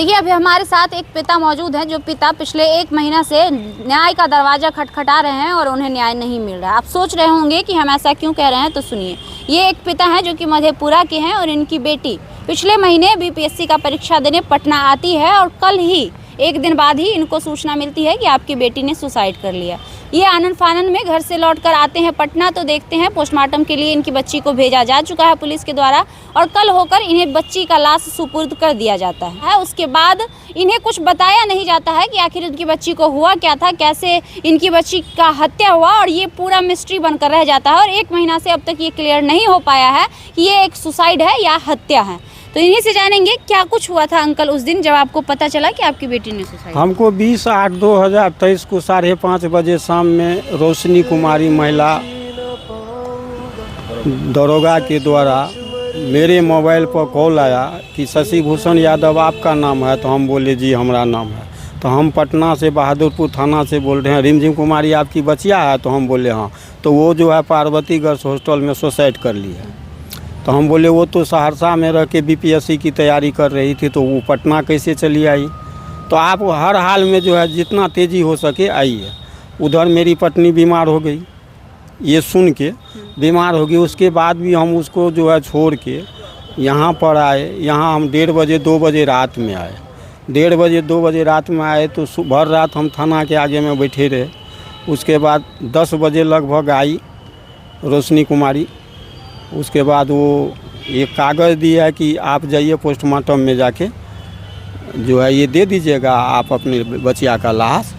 देखिए अभी हमारे साथ एक पिता मौजूद हैं, जो पिता पिछले 1 महीना से न्याय का दरवाज़ा खटखटा रहे हैं और उन्हें न्याय नहीं मिल रहा है। आप सोच रहे होंगे कि हम ऐसा क्यों कह रहे हैं, तो सुनिए। ये एक पिता हैं जो कि मधेपुरा के हैं और इनकी बेटी पिछले महीने बीपीएससी का परीक्षा देने पटना आती है और कल ही 1 दिन बाद ही इनको सूचना मिलती है कि आपकी बेटी ने सुसाइड कर लिया। ये आनन फानन में घर से लौटकर आते हैं पटना, तो देखते हैं पोस्टमार्टम के लिए इनकी बच्ची को भेजा जा चुका है पुलिस के द्वारा और कल होकर इन्हें बच्ची का लाश सुपुर्द कर दिया जाता है। उसके बाद इन्हें कुछ बताया नहीं जाता है कि आखिर इनकी बच्ची को हुआ क्या था, कैसे इनकी बच्ची का हत्या हुआ, और ये पूरा मिस्ट्री बनकर रह जाता है और 1 महीना से अब तक ये क्लियर नहीं हो पाया है कि ये एक सुसाइड है या हत्या है। तो इन्हीं से जानेंगे क्या कुछ हुआ था अंकल उस दिन जब आपको पता चला कि आपकी बेटी ने सुसाइड। हमको 20/8/2023 को 5:30 बजे शाम में रोशनी कुमारी महिला दरोगा के द्वारा मेरे मोबाइल पर कॉल आया कि शशि भूषण यादव आपका नाम है। तो हम बोले जी हमारा नाम है। तो हम पटना से बहादुरपुर थाना से बोल रहे हैं, रिमझिम कुमारी आपकी बचिया है। तो हम बोले हाँ। तो वो जो है पार्वती गर्ल्स हॉस्टल में सुसाइड कर ली है। तो हम बोले वो तो सहरसा में रह के बीपीएससी की तैयारी कर रही थी, तो वो पटना कैसे चली आई। तो आप हर हाल में जो है जितना तेज़ी हो सके आइए। उधर मेरी पत्नी बीमार हो गई, ये सुन के बीमार हो गई। उसके बाद भी हम उसको जो है छोड़ के यहाँ पर आए। यहाँ हम 1:30 बजे 2 बजे रात में आए। 1:30 बजे 2 बजे रात में आए तो भर रात हम थाना के आगे में बैठे रहे। उसके बाद 10 बजे लगभग आई रोशनी कुमारी। उसके बाद वो एक कागज़ दिया है कि आप जाइए पोस्टमार्टम में जाके जो है ये दे दीजिएगा, आप अपने बचिया का लाश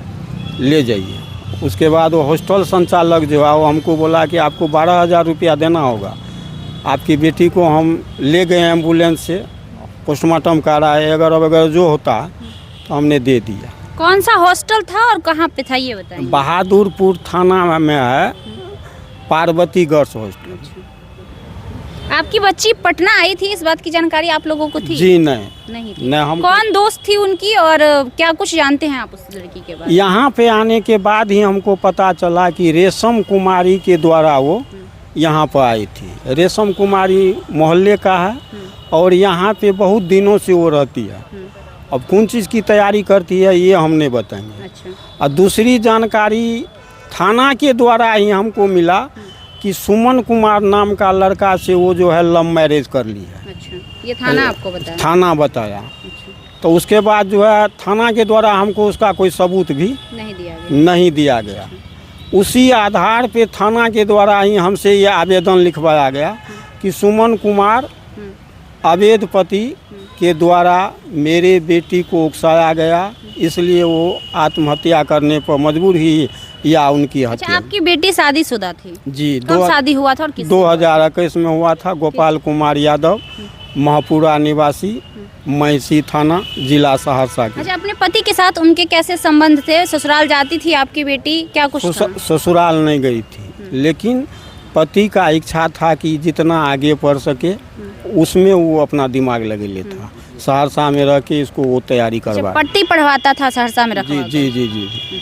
ले जाइए। उसके बाद वो हॉस्टल संचालक जो है वो हमको बोला कि आपको 12,000 रुपया देना होगा। आपकी बेटी को हम ले गए एम्बुलेंस से, पोस्टमार्टम कराए, अगर जो होता तो हमने दे दिया। कौन सा हॉस्टल था और कहाँ पे था ये बताइए। बहादुरपुर थाना में है पार्वती गर्ल्स हॉस्टल। आपकी बच्ची पटना आई थी, इस बात की जानकारी आप लोगों को थी? जी नहीं थी। नहीं। हम कौन दोस्त थी उनकी और क्या कुछ जानते हैं आप उस लड़की के बारे में? यहाँ पे आने के बाद ही हमको पता चला कि रेशम कुमारी के द्वारा वो यहाँ पर आई थी। रेशम कुमारी मोहल्ले का है और यहाँ पे बहुत दिनों से वो रहती है। अब कौन चीज़ की तैयारी करती है ये हम नहीं बताएंगे। अच्छा। और दूसरी जानकारी थाना के द्वारा ही हमको मिला कि सुमन कुमार नाम का लड़का से वो जो है लव मैरिज कर ली है। अच्छा, ये थाना आपको बताया? थाना बताया। अच्छा। तो उसके बाद जो है थाना के द्वारा हमको उसका कोई सबूत भी नहीं दिया गया। उसी आधार पे थाना के द्वारा ही हमसे ये आवेदन लिखवाया गया कि सुमन कुमार अवैध पति के द्वारा मेरे बेटी को उकसाया गया, इसलिए वो आत्महत्या करने पर मजबूर ही या उनकी हत्या। अच्छा, आपकी बेटी शादीशुदा थी? जी। कब शादी हुआ था और किस? 2021 में हुआ था। गोपाल कुमार यादव, महापुरा निवासी, मैसी थाना, जिला सहरसा के। अच्छा, अपने पति के साथ उनके कैसे संबंध थे? ससुराल जाती थी आपकी बेटी, क्या कुछ था? ससुराल नहीं गई थी, लेकिन पति का इच्छा था कि जितना आगे बढ़ सके उसमें वो अपना दिमाग लगे लेता। सहरसा में रह के इसको वो तैयारी करवा। पट्टी पढ़वाता था सहरसा में रखवा? जी जी जी जी।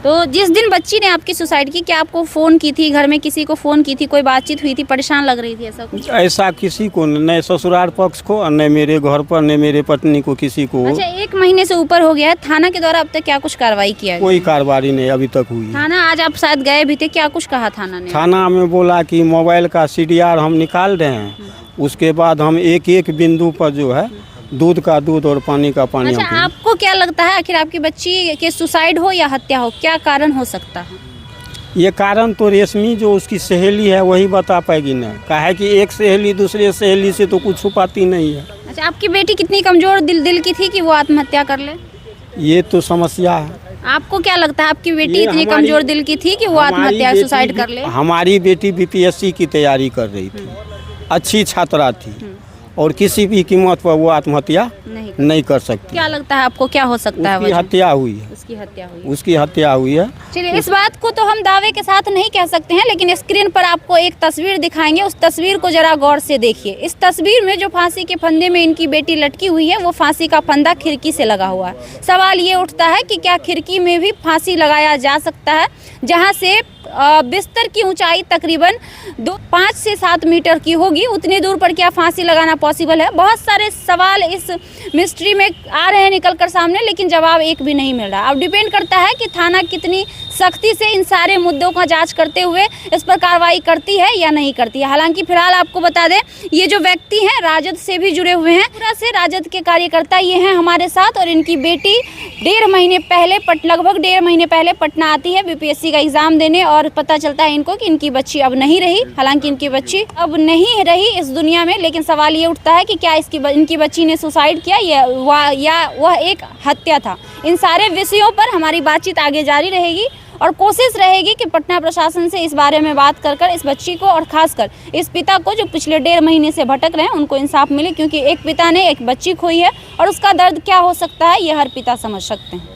तो जिस दिन बच्ची ने आपकी सुसाइड की, क्या आपको फ़ोन की थी, घर में किसी को फ़ोन की थी, कोई बातचीत हुई थी, परेशान लग रही थी, ऐसा कुछ? ऐसा किसी को न ससुराल पक्ष को, न मेरे घर पर, न मेरे पत्नी को, किसी को। अच्छा, 1 महीने से ऊपर हो गया है, थाना के द्वारा अब तक क्या कुछ कार्रवाई किया? कोई कार्रवाई नहीं अभी तक हुई। थाना आज आप शायद गए भी थे, क्या कुछ कहा थाना ने? थाना में बोला कि मोबाइल का CDR हम निकाल रहे हैं, उसके बाद हम एक बिंदु पर जो है दूध का दूध और पानी का पानी। अच्छा, आपको क्या लगता है आखिर आपकी बच्ची के सुसाइड हो या हत्या हो, क्या कारण हो सकता है? ये कारण तो रेशमी जो उसकी सहेली है वही बता पाएगी ना। काहे कि एक सहेली दूसरे सहेली से तो कुछ छुपाती नहीं है। अच्छा, आपकी बेटी कितनी कमजोर दिल की थी कि वो आत्महत्या कर ले? ये तो समस्या है। आपको क्या लगता है आपकी बेटी इतनी कमजोर दिल की थी कि वो आत्महत्या सुसाइड कर ले? हमारी बेटी बीपीएससी की तैयारी कर रही थी, अच्छी छात्रा थी और किसी भी कीमत पर वो आत्महत्या नहीं कर सकती। क्या लगता है आपको क्या हो सकता है? उसकी हत्या हुई है। उसकी हत्या हुई है। चलिए, इस बात को तो हम दावे के साथ नहीं कह सकते हैं, लेकिन स्क्रीन पर आपको एक तस्वीर दिखाएंगे। उस तस्वीर को जरा गौर से देखिए। इस तस्वीर में जो फांसी के फंदे में इनकी बेटी लटकी हुई है, वो फांसी का फंदा खिड़की से लगा हुआ है। सवाल ये उठता है कि क्या खिड़की में भी फांसी लगाया जा सकता है, जहाँ से बिस्तर की ऊंचाई तकरीबन 5 से 7 मीटर की होगी। उतनी दूर पर क्या फांसी लगाना पॉसिबल है? बहुत सारे सवाल इस मिस्ट्री में आ रहे हैं निकल कर सामने, लेकिन जवाब एक भी नहीं मिल रहा। अब डिपेंड करता है कि थाना कितनी सख्ती से इन सारे मुद्दों का जांच करते हुए इस पर कार्रवाई करती है या नहीं करती है। हालांकि फिलहाल आपको बता दें, ये जो व्यक्ति हैं राजद से भी जुड़े हुए हैं, पूरा से राजद के कार्यकर्ता ये हैं हमारे साथ। और इनकी बेटी लगभग 1.5 महीने पहले पटना आती है बीपीएससी का एग्जाम देने, और पता चलता है इनको कि इनकी बच्ची अब नहीं रही। हालांकि इनकी बच्ची अब नहीं रही इस दुनिया में, लेकिन सवाल ये उठता है कि क्या इनकी बच्ची ने सुसाइड किया या वह एक हत्या था। इन सारे विषयों पर हमारी बातचीत आगे जारी रहेगी और कोशिश रहेगी कि पटना प्रशासन से इस बारे में बात कर इस बच्ची को और खासकर इस पिता को जो पिछले 1.5 महीने से भटक रहे हैं उनको इंसाफ मिले, क्योंकि एक पिता ने एक बच्ची खोई है और उसका दर्द क्या हो सकता है ये हर पिता समझ सकते हैं।